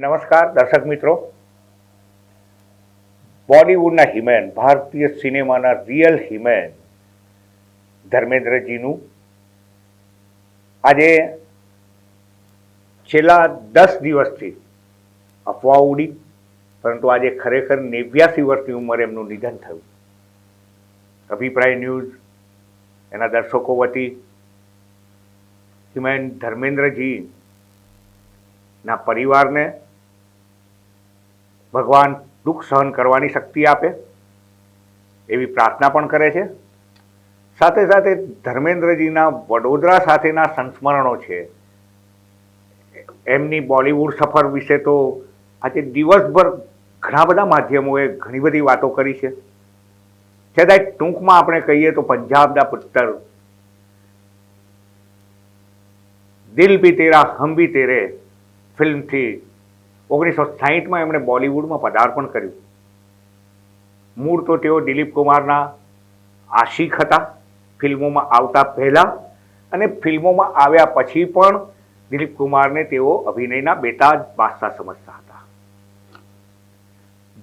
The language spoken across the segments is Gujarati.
નમસ્કાર દર્શક મિત્રો. બોલિવૂડના હિમેન, ભારતીય સિનેમાના રિયલ હિમેન ધર્મેન્દ્રજીનું આજે છેલ્લા 10 દિવસથી અફવા ઉડી, પરંતુ આજે ખરેખર 89 વર્ષની ઉંમરે એમનું નિધન થયું. અભિપ્રાય ન્યૂઝ એના દર્શકો વતી હિમેન ધર્મેન્દ્રજીના પરિવારને ભગવાન દુઃખ સહન કરવાની શક્તિ આપે એવી પ્રાર્થના પણ કરે છે. સાથે સાથે ધર્મેન્દ્રજીના વડોદરા સાથેના સંસ્મરણો છે, એમની બોલિવૂડ સફર વિશે તો આજે દિવસભર ઘણા બધા માધ્યમોએ ઘણી બધી વાતો કરી છે. છતાંય ટૂંકમાં આપણે કહીએ તો પંજાબના પુત્ર, દિલ ભી તેરા હમ ભી તેરે ફિલ્મથી 1960માં એમણે બોલિવૂડમાં પદાર્પણ કર્યું. મૂળ તો તેઓ દિલીપ કુમારના આશિક હતા ફિલ્મોમાં આવતા પહેલાં, અને ફિલ્મોમાં આવ્યા પછી પણ દિલીપ કુમારને તેઓ અભિનયના બેતાજ બાદશાહ સમજતા હતા.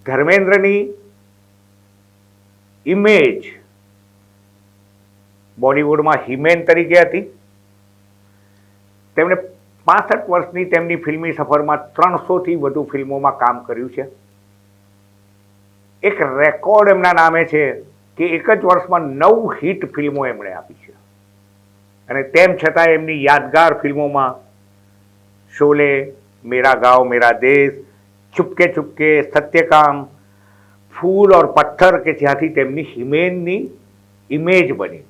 ધર્મેન્દ્રની ઇમેજ બોલિવૂડમાં હિમેન તરીકે હતી. તેમણે 65 વર્ષની તેમની ફિલ્મી સફરમાં 300થી વધુ ફિલ્મોમાં કામ કર્યું છે. એક રેકોર્ડ એમના નામે છે કે એક જ વર્ષમાં 9 હિટ ફિલ્મો એમણે આપી છે. અને તેમ છતાં એમની યાદગાર ફિલ્મોમાં શોલે, મેરા ગાંવ મેરા દેશ, ચુપકે ચુપકે, સત્યકામ, ફૂલ ઓર પથ્થર કે જ્યાંથી તેમની હિમેનની ઇમેજ બની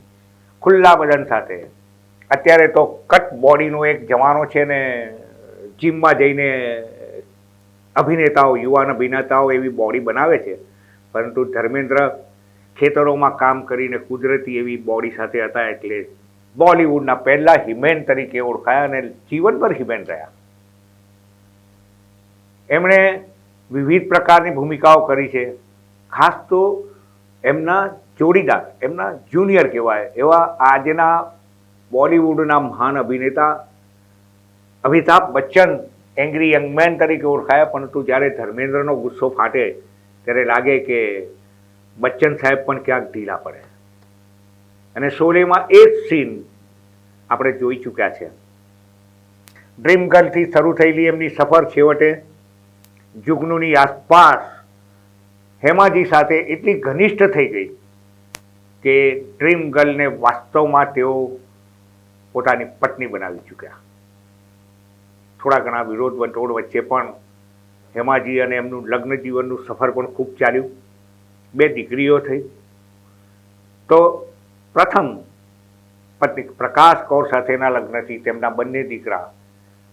ખુલ્લા બદન સાથે. અત્યારે તો કટ બોડીનો એક જમાનો છે ને, જીમમાં જઈને અભિનેતાઓ, યુવાન અભિનેતાઓ એવી બોડી બનાવે છે, પરંતુ ધર્મેન્દ્ર ખેતરોમાં કામ કરીને કુદરતી એવી બોડી સાથે હતા, એટલે બોલિવૂડના પહેલા હિમેન તરીકે ઓળખાયા અને જીવનભર હિમેન રહ્યા. એમણે વિવિધ પ્રકારની ભૂમિકાઓ કરી છે. ખાસ તો એમના જોડીદાર, એમના જુનિયર કહેવાય એવા આજના બોલિવૂડના મહાન અભિનેતા Amitabh Bachchan angry young man તરીકે ઓળખાયા, પરંતુ જ્યારે ધર્મેન્દ્રનો ગુસ્સો ફાટે ત્યારે લાગે કે બચ્ચન સાહેબ પણ ક્યાંક ઢીલા પડે. અને શોલેમાં એ જ સીન આપણે જોઈ ચૂક્યા છે. ડ્રીમ ગર્લથી શરૂ થયેલી એમની સફર છેવટે જુગનુની આસપાસ હેમાજી સાથે એટલી ઘનિષ્ઠ થઈ ગઈ કે ડ્રીમ ગર્લને વાસ્તવમાં તેઓ પોતાની પત્ની બનાવી ચૂક્યા. થોડા ઘણા વિરોધ વંટોળ વચ્ચે પણ હેમાજી અને એમનું લગ્ન જીવનનું સફર પણ ખૂબ ચાલ્યું. 2 દીકરીઓ થઈ. તો પ્રથમ પત્ની પ્રકાશ કૌર સાથેના લગ્નથી તેમના બંને દીકરા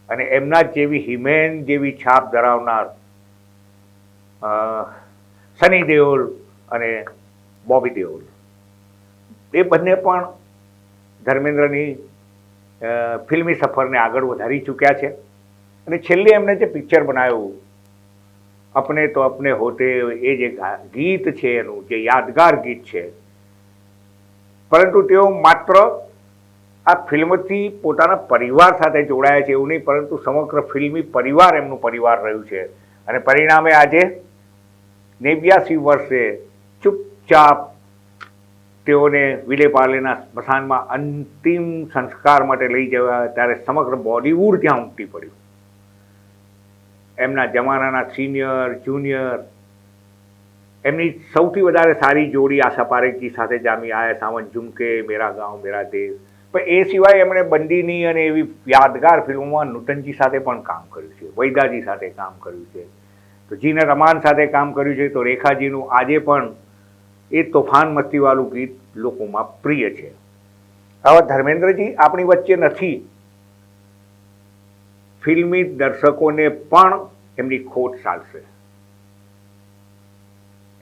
અને એમના જેવી હિમેન જેવી છાપ ધરાવનાર સની દેઓલ અને બોબી દેઓલ, એ બંને પણ ધર્મેન્દ્રની ફિલ્મી સફરને આગળ વધારી ચૂક્યા છે. અને છેલ્લે એમણે જે પિક્ચર બનાવ્યું અપને તો અપને હોતે, એ જે ગીત છે એનું જે યાદગાર ગીત છે, પરંતુ તેઓ માત્ર આ ફિલ્મથી પોતાના પરિવાર સાથે જોડાયા છે એવું નહીં, પરંતુ સમગ્ર ફિલ્મી પરિવાર એમનું પરિવાર રહ્યું છે. અને પરિણામે આજે 89 વર્ષે ચૂપચાપ તેઓને વિલેપાર્લેના સ્મશાનમાં અંતિમ સંસ્કાર માટે લઈ જવા ત્યારે સમગ્ર બોલિવૂડ ત્યાં ઉમટી પડ્યું. એમના જમાનાના સિનિયર, જુનિયર, એમની સૌથી વધારે સારી જોડી આશા પારેખજી સાથે જામી આયા સાવન ઝુમકે, મેરા ગાંવ મેરા દેશ. પણ એ સિવાય એમણે બંદીની અને એવી યાદગાર ફિલ્મોમાં નૂતનજી સાથે પણ કામ કર્યું છે, વૈદાજી સાથે કામ કર્યું છે, તો જીને રમાન સાથે કામ કર્યું છે. તો રેખાજીનું આજે પણ એ તોફાન મસ્તીવાળું ગીત લોકોમાં પ્રિય છે. હવે ધર્મેન્દ્રજી આપણી વચ્ચે નથી. ફિલ્મી દર્શકોને પણ એમની ખોટ ચાલશે.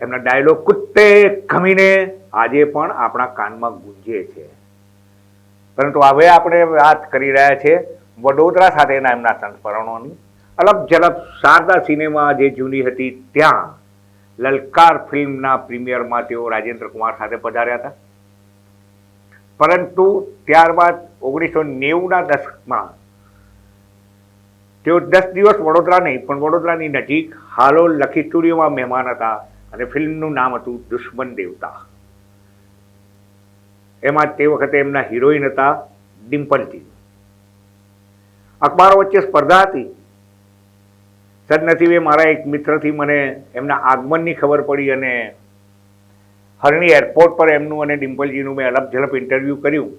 એમના ડાયલોગ કુત્તે ખમીને આજે પણ આપણા કાનમાં ગુંજે છે. પરંતુ હવે આપણે વાત કરી રહ્યા છે વડોદરા સાથેના એમના સંસ્મરણોની. અલગ ઝલક શારદા સિનેમા જે જૂની હતી ત્યાં લલકાર ફિલ્મના પ્રીમિયરમાં તેઓ રાજેન્દ્ર કુમાર સાથે પધાર્યા હતા. પરંતુ ત્યારબાદ 1990ના દશકમાં તેઓ 10 દિવસ વડોદરા નહીં પણ વડોદરાની નજીક હાલોલ લખી સ્ટુડિયોમાં મહેમાન હતા અને ફિલ્મનું નામ હતું દુશ્મન દેવતા. એમાં તે વખતે એમના હિરોઈન હતા ડિમ્પલજી. અખબારો વચ્ચે સ્પર્ધા હતી. સદનસીબે મારા એક મિત્રથી મને એમના આગમનની ખબર પડી અને હરણી એરપોર્ટ પર એમનું અને ડિમ્પલજીનું મેં અલગ ઝલપ ઇન્ટરવ્યૂ કર્યું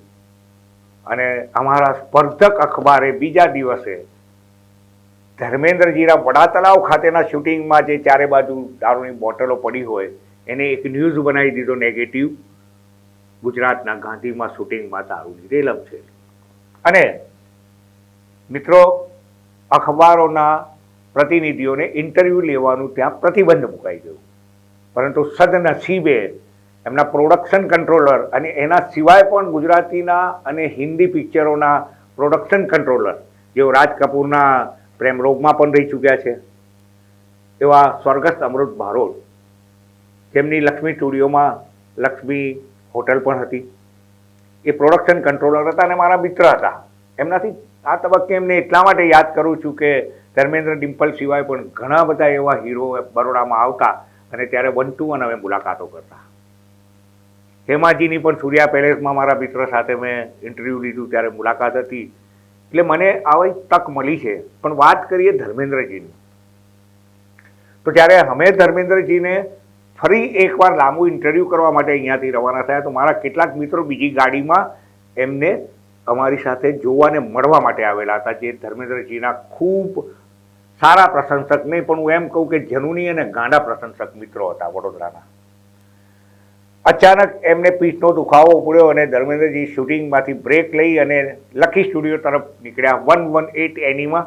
અને અમારા સ્પર્ધક અખબારે બીજા દિવસે ધર્મેન્દ્રજીના વડા તલાવ ખાતેના શૂટિંગમાં જે ચારે બાજુ દારૂની બોટલો પડી હોય એને એક ન્યૂઝ બનાવી દીધો નેગેટિવ, ગુજરાતના ગાંધીમાં શૂટિંગમાં દારૂની રેલમ છે. અને મિત્રો, અખબારોના પ્રતિનિધિઓને ઇન્ટરવ્યૂ લેવાનું ત્યાં પ્રતિબંધ મુકાઈ ગયો. પરંતુ સદનસીબે એમના પ્રોડક્શન કંટ્રોલર અને એના સિવાય પણ ગુજરાતીના અને હિન્દી પિક્ચરોના પ્રોડક્શન કંટ્રોલર, જેઓ રાજ કપૂરના પ્રેમ રોગમાં પણ રહી ચૂક્યા છે, એવા સ્વર્ગસ્થ અમૃત બારોટ, જેમની લક્ષ્મી સ્ટુડિયોમાં લક્ષ્મી હોટલ પણ હતી, એ પ્રોડક્શન કંટ્રોલર હતા અને મારા મિત્ર હતા. એમનાથી આ તબક્કે એમને એટલા માટે યાદ કરું છું કે ધર્મેન્દ્ર ડિમ્પલ સિવાય પણ ઘણા બધા એવા હીરો બરોડામાં આવતા અને ત્યારે 1 to 1 અમે મુલાકાતો કરતા. હેમાજીની પણ સૂર્યા પેલેસમાં મારા મિત્ર સાથે મેં ઇન્ટરવ્યૂ લીધું ત્યારે મુલાકાત હતી. એટલે મને આવી તક મળી છે. પણ વાત કરીએ ધર્મેન્દ્રજીની, તો જ્યારે અમે ધર્મેન્દ્રજીને ફરી એકવાર લાંબુ ઇન્ટરવ્યૂ કરવા માટે અહીંયાથી રવાના થયા તો મારા કેટલાક મિત્રો બીજી ગાડીમાં એમને અમારી સાથે જોવાને મળવા માટે આવેલા હતા, જે ધર્મેન્દ્રજીના ખૂબ સારા પ્રશંસક નહીં પણ હું એમ કહું કે જનૂની અને ગાંડા પ્રશંસક મિત્રો હતા વડોદરાના. અચાનક એમને પીઠનો દુખાવો પડ્યો અને ધર્મેન્દ્રજી શૂટિંગમાંથી બ્રેક લઈ અને લખી સ્ટુડિયો તરફ નીકળ્યા 118 એનીમાં.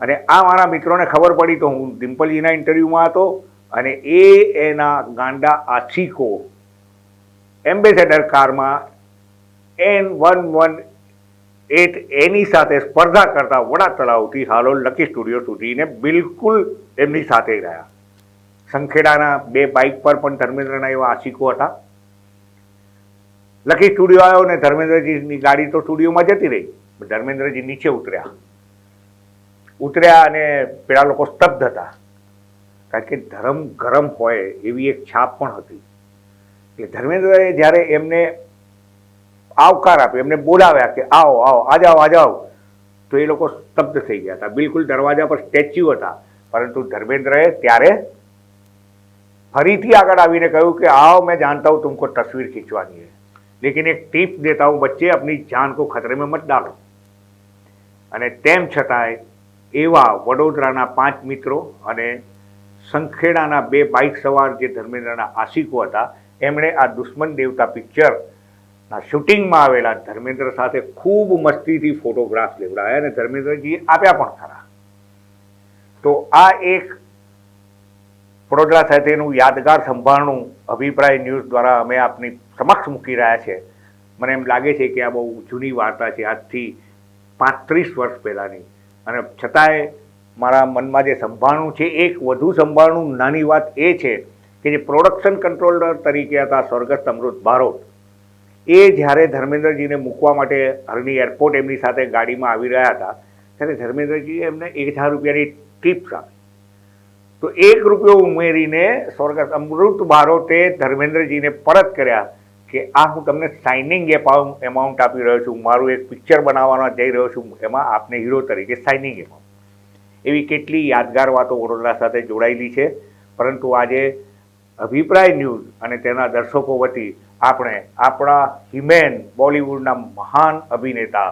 અને આ મારા મિત્રોને ખબર પડી તો હું ડિમ્પલજીના ઇન્ટરવ્યૂમાં હતો અને એના ગાંડા આશિકો એમ્બેસેડર કારમાં N118 એની સાથે સ્પર્ધા કરતા વડા તલાવથી હાલોલ લકી સ્ટુડિયો સુધીને બિલકુલ એમની સાથે રહ્યા. સંખેડાના 2 બાઇક પર પણ ધર્મેન્દ્રના એવા આશિકો હતા. લકી સ્ટુડિયો આવ્યો ને ધર્મેન્દ્રજીની ગાડી તો સ્ટુડિયોમાં જતી રહી. ધર્મેન્દ્રજી નીચે ઉતર્યા અને પેલા લોકો સ્તબ્ધ હતા, કારણ કે ધર્મ ગરમ હોય એવી એક છાપ પણ હતી. એટલે ધર્મેન્દ્રએ જ્યારે એમને આવકાર આપ્યો, એમને બોલાવ્યા કે આવો આવો આ જાઓ, તો એ લોકો સ્તબ્ધ થઈ ગયા હતા. બિલકુલ દરવાજા પર સ્ટેચ્યુ હતા. પરંતુ ધર્મેન્દ્રએ ત્યારે ફરીથી આગળ આવીને કહ્યું કે आओ मैं जानता हूँ तुमको तस्वीर खींचवानी है, लेकिन एक टिप देता हूँ बच्चे, अपनी जान को खतरे में मत डालो. અને તેમ છતાંય એવા વડોદરાના 5 મિત્રો અને સંખેડાના 2 બાઇક સવાર જે ધર્મેન્દ્રના આશિકો હતા, એમણે આ દુશ્મન દેવતા પિક્ચરના શૂટિંગમાં આવેલા ધર્મેન્દ્ર સાથે ખૂબ મસ્તીથી ફોટોગ્રાફ લેવડાયા અને ધર્મેન્દ્રજીએ આપ્યા પણ ખરા. તો આ એક વડોદરા સાથેનું યાદગાર સંભાળનું અભિપ્રાય ન્યૂઝ દ્વારા અમે આપની સમક્ષ મૂકી રહ્યા છે. મને એમ લાગે છે કે આ બહુ જૂની વાર્તા છે, આજથી 35 વર્ષ પહેલાંની, અને છતાંય મારા મનમાં જે સંભાળનું છે, એક વધુ સંભાળનું નાની વાત એ છે કે જે પ્રોડક્શન કંટ્રોલર તરીકે હતા સ્વર્ગસ્થ અમૃત બારોટ, એ જ્યારે ધર્મેન્દ્રજીને મૂકવા માટે હરણી એરપોર્ટ એમની સાથે ગાડીમાં આવી રહ્યા હતા ત્યારે ધર્મેન્દ્રજીએ એમને 1000 રૂપિયાની ટિપ્સ આપી. તો 1 રૂપિયો ઉમેરીને સ્વર્ગસ્થ અમૃત બારોટે ધર્મેન્દ્રજીને પરત કર્યા કે આ હું તમને સાઇનિંગ એમાઉન્ટ આપી રહ્યો છું, મારું એક પિક્ચર બનાવવા જઈ રહ્યો છું, એમાં આપને હીરો તરીકે સાઇનિંગ એમાઉન્ટ. એવી કેટલી યાદગાર વાતો વડોદરા સાથે જોડાયેલી છે. પરંતુ આજે અભિપ્રાય ન્યૂઝ અને તેના દર્શકો વતી આપણે આપણા હિમેન બોલિવૂડના મહાન અભિનેતા,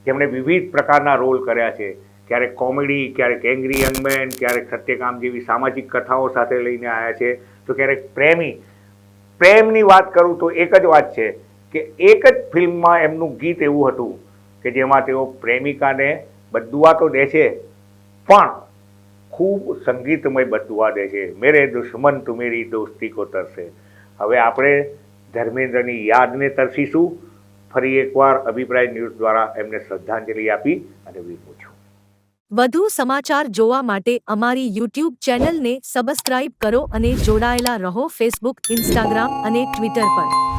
જેમણે વિવિધ પ્રકારના રોલ કર્યા છે, ક્યારેક કોમેડી, ક્યારેક એંગ્રી યંગ મેન, ક્યારેક સત્યકામ જેવી સામાજિક કથાઓ સાથે લઈને આવ્યા છે, તો ક્યારેક પ્રેમની વાત કરું તો એક જ વાત છે કે એક જ ફિલ્મમાં એમનું ગીત એવું હતું કે જેમાં તેઓ પ્રેમિકાને બદુઆ તો દે છે પણ ખૂબ સંગીતમય બદુઆ દે છે, મેરે દુશ્મન તું મેરી દોસ્તી કો તરસે. હવે આપણે ધર્મેન્દ્રની યાદને તરસીશું. ફરી એકવાર અભિપ્રાય ન્યૂઝ દ્વારા એમને શ્રદ્ધાંજલિ આપી અને વિરમું છું. વધુ સમાચાર જોવા માટે અમારી YouTube ચેનલને સબસ્ક્રાઇબ કરો અને જોડાયેલા રહો ફેસબુક, ઇન્સ્ટાગ્રામ અને ટ્વિટર પર.